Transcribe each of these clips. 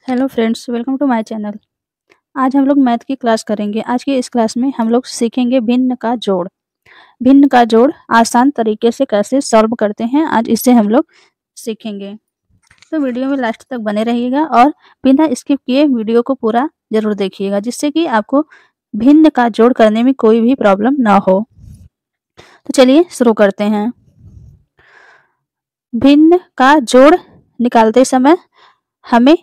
Hello friends, welcome to my channel. आज हम लोग मैथ की क्लास करेंगे। आज की इस क्लास में हम लोग सीखेंगे भिन्न का जोड़। भिन्न का जोड़ आसान तरीके से कैसे सॉल्व करते हैं, आज इससे हम लोग सीखेंगे। तो वीडियो में लास्ट तक बने रहिएगा और बिना स्किप किए वीडियो को पूरा जरूर देखिएगा, जिससे कि आपको भिन्न का जोड़ करने में कोई भी प्रॉब्लम ना हो। तो चलिए शुरू करते हैं। भिन्न का जोड़ निकालते समय हमें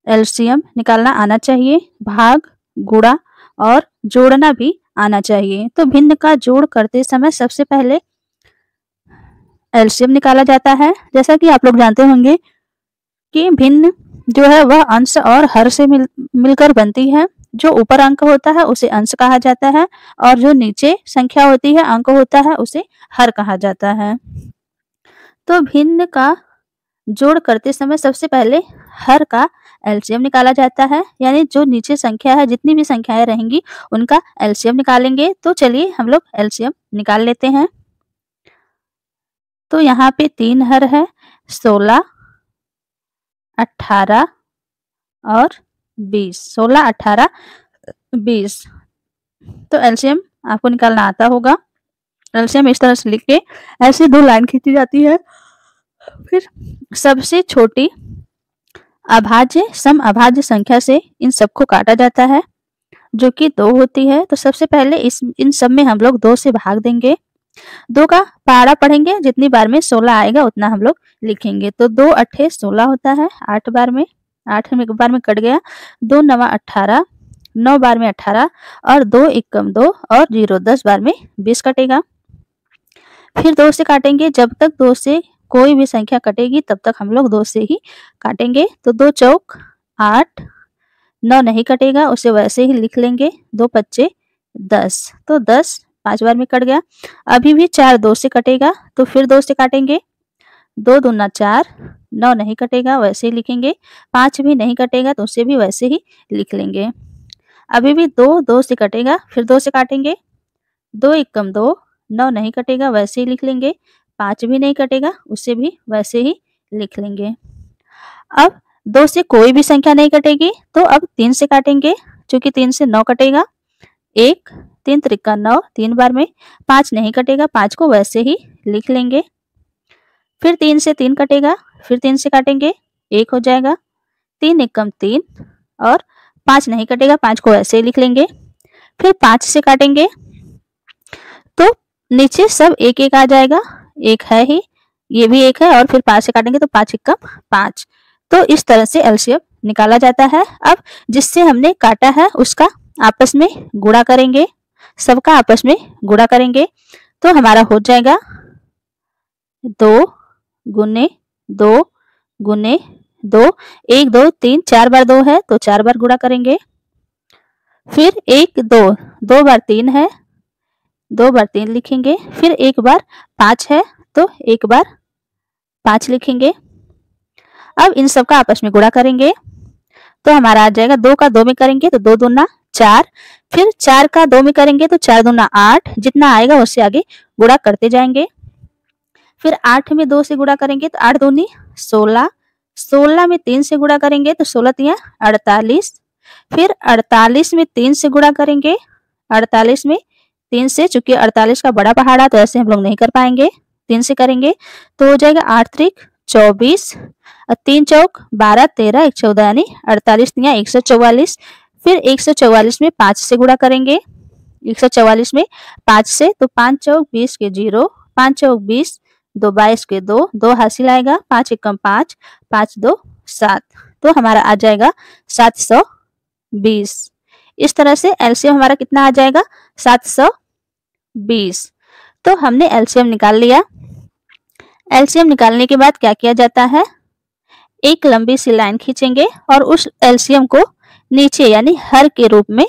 एलसीएम निकालना आना चाहिए, भाग, गुणा और जोड़ना भी आना चाहिए। तो भिन्न का जोड़ करते समय सबसे पहले एलसीएम निकाला जाता है। जैसा कि आप लोग जानते होंगे कि भिन्न जो है वह अंश और हर से मिलकर बनती है। जो ऊपर अंक होता है उसे अंश कहा जाता है और जो नीचे संख्या होती है, अंक होता है, उसे हर कहा जाता है। तो भिन्न का जोड़ करते समय सबसे पहले हर का एलसीएम निकाला जाता है, यानी जो नीचे संख्या है, जितनी भी संख्याएं रहेंगी उनका एलसीएम निकालेंगे। तो चलिए हम लोग एलसीएम निकाल लेते हैं। तो यहाँ पे 3 हर है, 16, 18 और 20। 16, 18, 20। तो एलसीएम आपको निकालना आता होगा। एलसीएम इस तरह से लिख के ऐसे 2 लाइन खींची जाती है। फिर सबसे छोटी अभाज्य सम अभाज्य संख्या से इन सबको काटा जाता है, जो कि 2 होती है। तो सबसे पहले इन सब में हम लोग 2 से भाग देंगे। 2 का पहाड़ा पढ़ेंगे, जितनी बार में 16 आएगा उतना हम लोग लिखेंगे। तो 2 अट्ठे 16 होता है, 8 बार में, 8 में एक बार में कट गया। 2 नवा 18, 9 बार में 18 और 2 एकम 2 और 0 10 बार में 20 कटेगा। फिर 2 से काटेंगे, जब तक 2 से कोई भी संख्या कटेगी तब तक हम लोग 2 से ही काटेंगे। तो 2 चौक 8, 9 नहीं कटेगा, उसे वैसे ही लिख लेंगे। 2 पच्चे 10, तो 10 5 बार में कट गया। अभी भी 4 2 से कटेगा, तो फिर 2 से काटेंगे। 2 दूना 4, 9 नहीं कटेगा, वैसे ही लिखेंगे। 5 भी नहीं कटेगा, तो उसे भी वैसे ही लिख लेंगे। अभी भी 2 2 से कटेगा, फिर 2 से काटेंगे। 2 एकम 2, 9 नहीं कटेगा, वैसे ही लिख लेंगे। 5 भी नहीं कटेगा, उसे भी वैसे ही लिख लेंगे। अब 2 से कोई भी संख्या नहीं कटेगी, तो अब 3 से काटेंगे, क्योंकि 3 से 9 कटेगा। 1 3 त्रिका 9, 3 बार में। 5 नहीं कटेगा, 5 को वैसे ही लिख लेंगे। फिर 3 से 3 कटेगा, फिर 3 से काटेंगे, 1 हो जाएगा। 3 एकम 3 और 5 नहीं कटेगा, 5 को वैसे ही लिख लेंगे। फिर 5 से काटेंगे, तो नीचे सब 1 1 आ जाएगा। 1 है ही, ये भी 1 है, और फिर 5 से काटेंगे तो 5 एकम 5। तो इस तरह से एलसीएम निकाला जाता है। अब जिससे हमने काटा है उसका आपस में गुणा करेंगे, सबका आपस में गुणा करेंगे। तो हमारा हो जाएगा 2 गुने 2 गुने 2। 1 2 3 4 बार 2 है, तो 4 बार गुणा करेंगे। फिर 1 2 2 बार 3 है, 2 बार 3 लिखेंगे। फिर 1 बार 5 है, तो 1 बार 5 लिखेंगे। अब इन सब का आपस में गुणा करेंगे, तो हमारा आ जाएगा 2 का 2 में करेंगे तो 2 दूना 4। फिर 4 का 2 में करेंगे तो 4 दूना 8। जितना आएगा उससे आगे गुणा करते जाएंगे। फिर 8 में 2 से गुणा करेंगे तो 8 दूनी 16। 16 में 3 से गुणा करेंगे तो 16 तिया 48। फिर 48 में 3 से गुणा करेंगे। 48 में 3 से, चूंकि 48 का बड़ा पहाड़ा तो ऐसे हम लोग नहीं कर पाएंगे, 3 से करेंगे तो हो जाएगा 8 त्रिक 24 और 3 चौक 12 13 1 14, यानी 48 तिया 144। फिर 144 में 5 से गुणा करेंगे। 144 में 5 से, तो 5 चौक 20 के 0, 5 चौक 20, 2 22 के 2, 2 हासिल आएगा। 5 एकम 5, 5 2 7। तो हमारा आ जाएगा 720। इस तरह से एलसीएम हमारा कितना आ जाएगा, 720। तो हमने एलसीएम निकाल लिया। एलसीएम निकालने के बाद क्या किया जाता है, एक लंबी सी लाइन खींचेंगे और उस एलसीएम को नीचे यानी हर के रूप में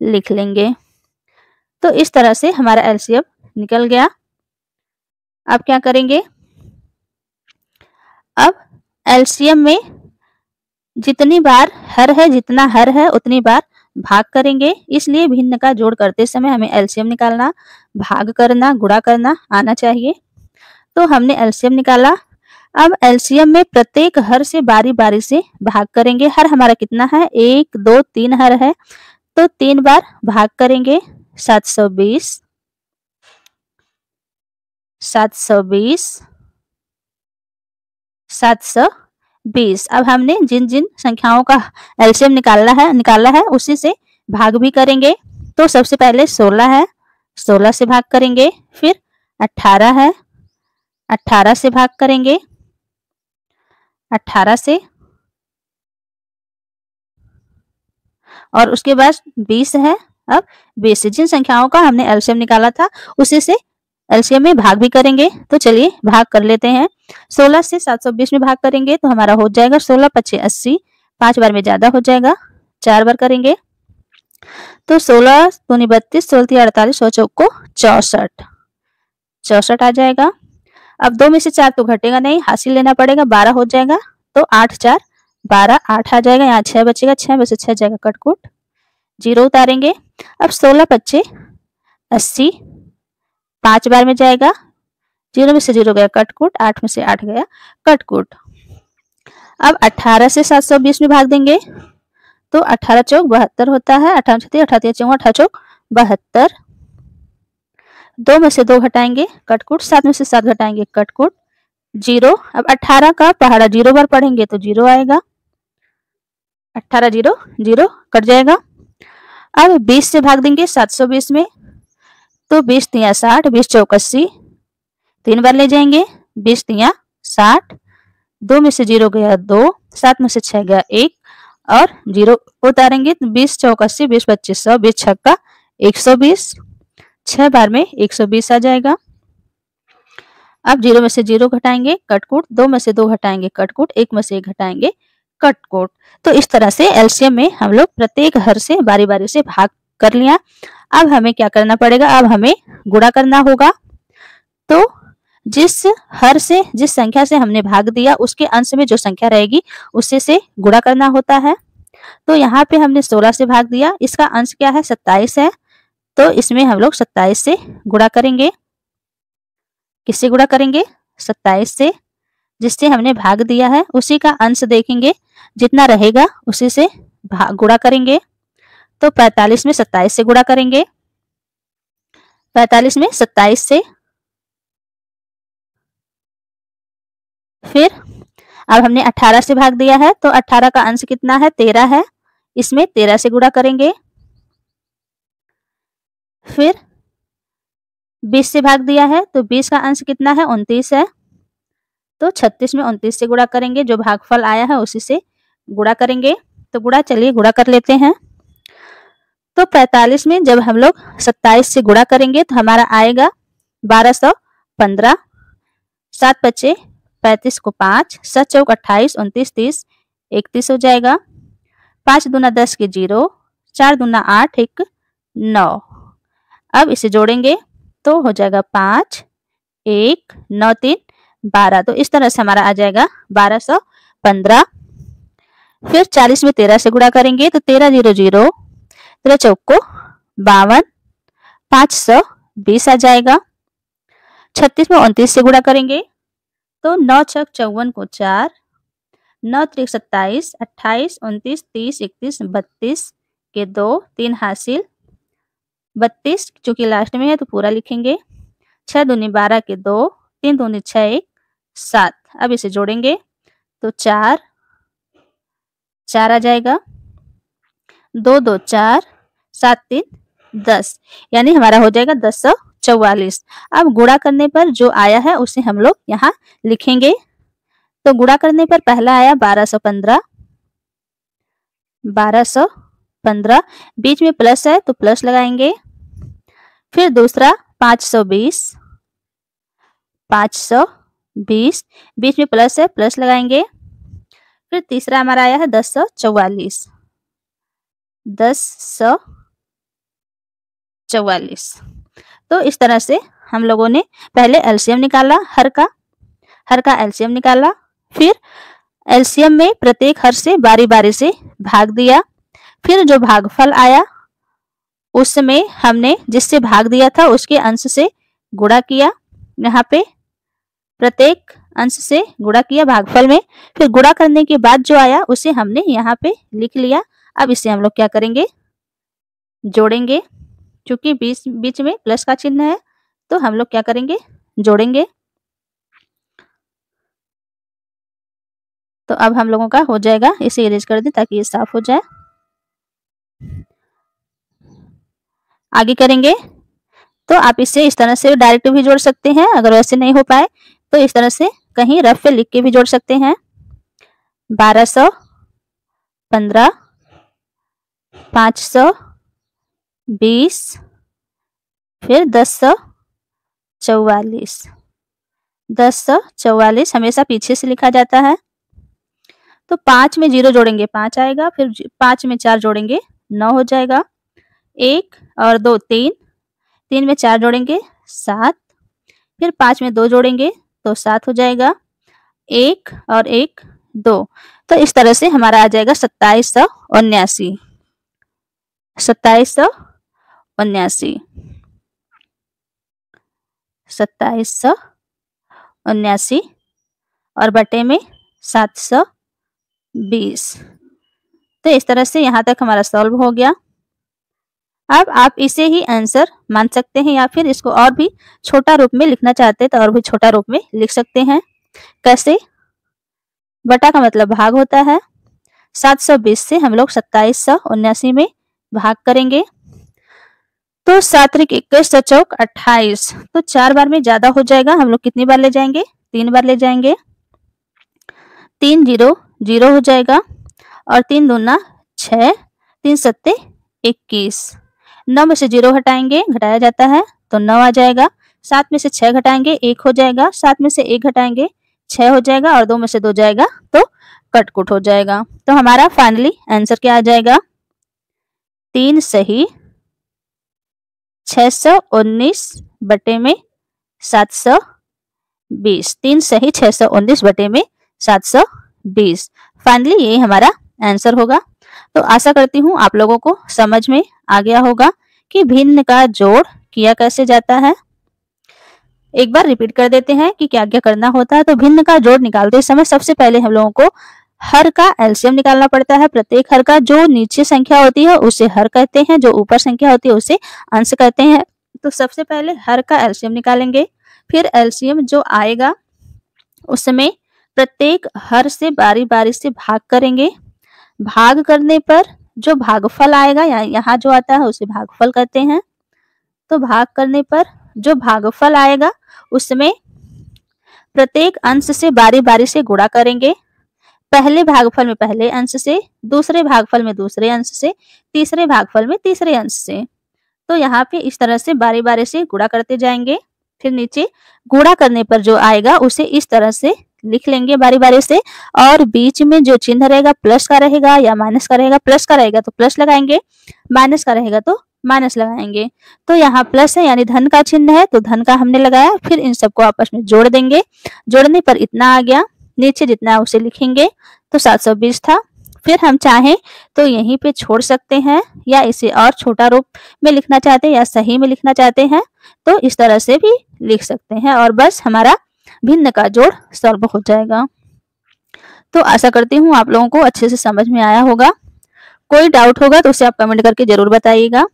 लिख लेंगे। तो इस तरह से हमारा एलसीएम निकल गया। अब क्या करेंगे, अब एलसीएम में जितनी बार हर है, जितना हर है उतनी बार भाग करेंगे। इसलिए भिन्न का जोड़ करते समय हमें एलसीएम निकालना, भाग करना, गुणा करना आना चाहिए। तो हमने एलसीएम निकाला। अब एलसीएम में प्रत्येक हर से बारी बारी से भाग करेंगे। हर हमारा कितना है, 1 2 3 हर है, तो 3 बार भाग करेंगे। 720 720 720। अब हमने जिन जिन संख्याओं का एलसीएम निकाला है उसी से भाग भी करेंगे। तो सबसे पहले 16 है, 16 से भाग करेंगे। फिर 18 है, 18 से भाग करेंगे, 18 से। और उसके बाद 20 है। अब 20 से जिन संख्याओं का हमने एलसीएम निकाला था उसी से एलसीएम में भाग भी करेंगे। तो चलिए भाग कर लेते हैं। 16 से 720 में भाग करेंगे तो हमारा हो जाएगा 16 5 80, 5 बार में ज्यादा हो जाएगा, 4 बार करेंगे तो 16 दूनी 32, 16 3 48, 100 चौको 64, 64 आ जाएगा। अब 2 में से 4 तो घटेगा नहीं, हासिल लेना पड़ेगा, 12 हो जाएगा। तो 8 4 12, 8 आ जाएगा। यहाँ 6 बचेगा, 6 में से 6 जाएगा कटकुट, 0 उतारेंगे। अब 16 25 80, 5 बार में जाएगा, 0 में से 0 गया कटकुट, 8 में से 8 गया कटकुट। अब 18 से 720 में भाग देंगे तो 18 चौक 72 होता है, 18 छत्तीस 18 चौक 18 चौक 72। 2 में से 2 घटाएंगे कटकुट, 7 में से 7 घटाएंगे कटकुट, 0। अब 18 का पहाड़ा 0 बार पढ़ेंगे तो 0 आएगा, 18 0 0 कट जाएगा। अब 20 से भाग देंगे 720 में तो 20 तिया 60, 20 चौक 80, 3 बार ले जाएंगे, 20 तिया 60, 2 में से 0 गया 2, 7 में से 6 गया 1 और 0 उतारेंगे तो 20 चौक 80, 20 25 100, 20 छक्का 120, 6 बार में 120 आ जाएगा। अब 0 में से 0 घटाएंगे कटकुट, 2 में से 2 घटाएंगे कटकुट, 1 में से 1 घटाएंगे कटकुट। तो इस तरह से एलसीएम में हम लोग प्रत्येक हर से बारी बारी से भाग कर लिया। अब हमें क्या करना पड़ेगा, अब हमें गुणा करना होगा। तो जिस हर से जिस संख्या से हमने भाग दिया उसके अंश में जो संख्या रहेगी उसी से गुणा करना होता है। तो यहाँ पे हमने 16 से भाग दिया, इसका अंश क्या है 27 है, तो इसमें हम लोग 27 से गुणा करेंगे। किससे गुणा करेंगे, 27 से। जिससे हमने भाग दिया है उसी का अंश देखेंगे, जितना रहेगा उसी से गुणा करेंगे। तो 45 में 27 से गुणा करेंगे, 45 में 27 से। फिर अब हमने 18 से भाग दिया है तो 18 का अंश कितना है 13 है, इसमें 13 से गुणा करेंगे। फिर 20 से भाग दिया है तो 20 का अंश कितना है 29 है, तो 36 में 29 से गुणा करेंगे, जो भागफल आया है उसी से गुणा करेंगे। तो गुणा चलिए गुणा कर लेते हैं। तो 45 में जब हम लोग 27 से गुणा करेंगे तो हमारा आएगा 1215, 7 बचे 35 को 5, 7 चौक 28, 29 30 31 हो जाएगा। 5 दूना 10 के 0, 4 दूना 8 1 9। अब इसे जोड़ेंगे तो हो जाएगा 5 1 9 3 12। तो इस तरह से हमारा आ जाएगा 1215। फिर 40 में 13 से गुणा करेंगे तो 13 0 0, 13 चौक को 52, 520 आ जाएगा। 36 में 29 से गुणा करेंगे तो 9 छक 54 को 4, 9 त्रिक 27, 28 29 30 31 32 के 2, 3 हासिल 32, चूंकि लास्ट में है तो पूरा लिखेंगे। 6 दूनी 12 के 2, 3 दूनी 6 1 7। अब इसे जोड़ेंगे तो 4 4 आ जाएगा, 2 2 4, 7 3 10, यानी हमारा हो जाएगा 1044। अब गुणा करने पर जो आया है उसे हम लोग यहाँ लिखेंगे। तो गुणा करने पर पहला आया 1215, 1215, बीच में प्लस है तो प्लस लगाएंगे। फिर दूसरा 520, 520, बीच में प्लस है प्लस लगाएंगे। फिर तीसरा हमारा आया है 1044, 1044। तो इस तरह से हम लोगों ने पहले एलसीएम निकाला, हर का एलसीएम निकाला। फिर एलसीएम में प्रत्येक हर से बारी बारी से भाग दिया। फिर जो भागफल आया उसमें हमने जिससे भाग दिया था उसके अंश से गुणा किया। यहाँ पे प्रत्येक अंश से गुणा किया भागफल में, फिर गुणा करने के बाद जो आया उसे हमने यहाँ पे लिख लिया। अब इसे हम लोग क्या करेंगे, जोड़ेंगे। क्योंकि बीच में प्लस का चिन्ह है तो हम लोग क्या करेंगे, जोड़ेंगे। तो अब हम लोगों का हो जाएगा, इसे इरेज कर दें ताकि ये साफ हो जाए। आगे करेंगे तो आप इसे इस तरह से डायरेक्ट भी जोड़ सकते हैं, अगर वैसे नहीं हो पाए तो इस तरह से कहीं रफ पे लिख के भी जोड़ सकते हैं। 1200, 15, 520, फिर 1044। 1044 हमेशा पीछे से लिखा जाता है। तो 5 में 0 जोड़ेंगे 5 आएगा, फिर 5 में 4 जोड़ेंगे 9 हो जाएगा। 1 और 2 3, 3 में 4 जोड़ेंगे 7, फिर 5 में 2 जोड़ेंगे तो 7 हो जाएगा। 1 और 1 2, तो इस तरह से हमारा आ जाएगा 2779। 2779, 2779 और बटे में 720। तो इस तरह से यहाँ तक हमारा सॉल्व हो गया। अब आप इसे ही आंसर मान सकते हैं या फिर इसको और भी छोटा रूप में लिखना चाहते हैं तो और भी छोटा रूप में लिख सकते हैं। कैसे, बटा का मतलब भाग होता है। 720 से हम लोग 2779 में भाग करेंगे तो 7 × 21 चौक 28, तो 4 बार में ज्यादा हो जाएगा। हम लोग कितनी बार ले जाएंगे, 3 बार ले जाएंगे। 3 0 0 हो जाएगा और 3 दूना 6, 3 सत्ते 21। 9 में से 0 हटाएंगे, घटाया जाता है तो 9 आ जाएगा। 7 में से 6 घटाएंगे 1 हो जाएगा। 7 में से 1 घटाएंगे 6 हो जाएगा और 2 में से 2 जाएगा तो कटकुट हो जाएगा। तो हमारा फाइनली आंसर क्या आ जाएगा, 3 सही 619 बटे में 720। 3 सही 619 बटे में 720। फाइनली ये हमारा आंसर होगा। तो आशा करती हूँ आप लोगों को समझ में आ गया होगा कि भिन्न का जोड़ किया कैसे जाता है। एक बार रिपीट कर देते हैं कि क्या क्या करना होता है। तो भिन्न का जोड़ निकालते समय सबसे पहले हम लोगों को हर का एलसीएम निकालना पड़ता है। प्रत्येक हर का जो नीचे संख्या होती है उसे हर कहते हैं, जो ऊपर संख्या होती है उसे अंश कहते हैं। तो सबसे पहले हर का एलसीएम निकालेंगे, फिर एलसीएम जो आएगा उसमें प्रत्येक हर से बारी बारी से भाग करेंगे। भाग करने पर जो भागफल आएगा, यहाँ जो आता है उसे भागफल कहते हैं। तो भाग करने पर जो भागफल आएगा उसमें प्रत्येक अंश से बारी बारी से गुणा करेंगे। पहले भागफल में पहले अंश से, दूसरे भागफल में दूसरे अंश से, तीसरे भागफल में तीसरे अंश से। तो यहाँ पे इस तरह से बारी बारी से गुणा करते जाएंगे। फिर नीचे गुणा करने पर जो आएगा उसे इस तरह से लिख लेंगे बारी बारी से, और बीच में जो चिन्ह रहेगा प्लस का रहेगा या माइनस का रहेगा। प्लस का रहेगा तो प्लस लगाएंगे, माइनस का रहेगा तो माइनस लगाएंगे। तो यहाँ प्लस है यानी धन का चिन्ह है तो धन का हमने लगाया। फिर इन सबको आपस में जोड़ देंगे। जोड़ने पर इतना आ गया, नीचे जितना है उसे लिखेंगे। तो 720 था। फिर हम चाहें तो यहीं पे छोड़ सकते हैं या इसे और छोटा रूप में लिखना चाहते हैं या सही में लिखना चाहते हैं तो इस तरह से भी लिख सकते हैं और बस हमारा भिन्न का जोड़ सॉल्व हो जाएगा। तो आशा करती हूँ आप लोगों को अच्छे से समझ में आया होगा। कोई डाउट होगा तो उसे आप कमेंट करके जरूर बताइएगा।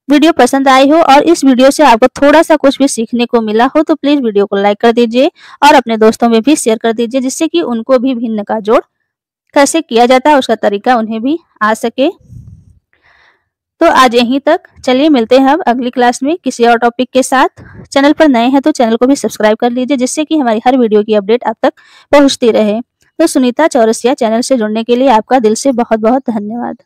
वीडियो पसंद आई हो और इस वीडियो से आपको थोड़ा सा कुछ भी सीखने को मिला हो तो प्लीज वीडियो को लाइक कर दीजिए और अपने दोस्तों में भी शेयर कर दीजिए, जिससे कि उनको भी भिन्न का जोड़ कैसे किया जाता है उसका तरीका उन्हें भी आ सके। तो आज यहीं तक, चलिए मिलते हैं अब अगली क्लास में किसी और टॉपिक के साथ। चैनल पर नए हैं तो चैनल को भी सब्सक्राइब कर लीजिए, जिससे कि हमारी हर वीडियो की अपडेट आप तक पहुंचती रहे। तो सुनीता चौरसिया चैनल से जुड़ने के लिए आपका दिल से बहुत बहुत धन्यवाद।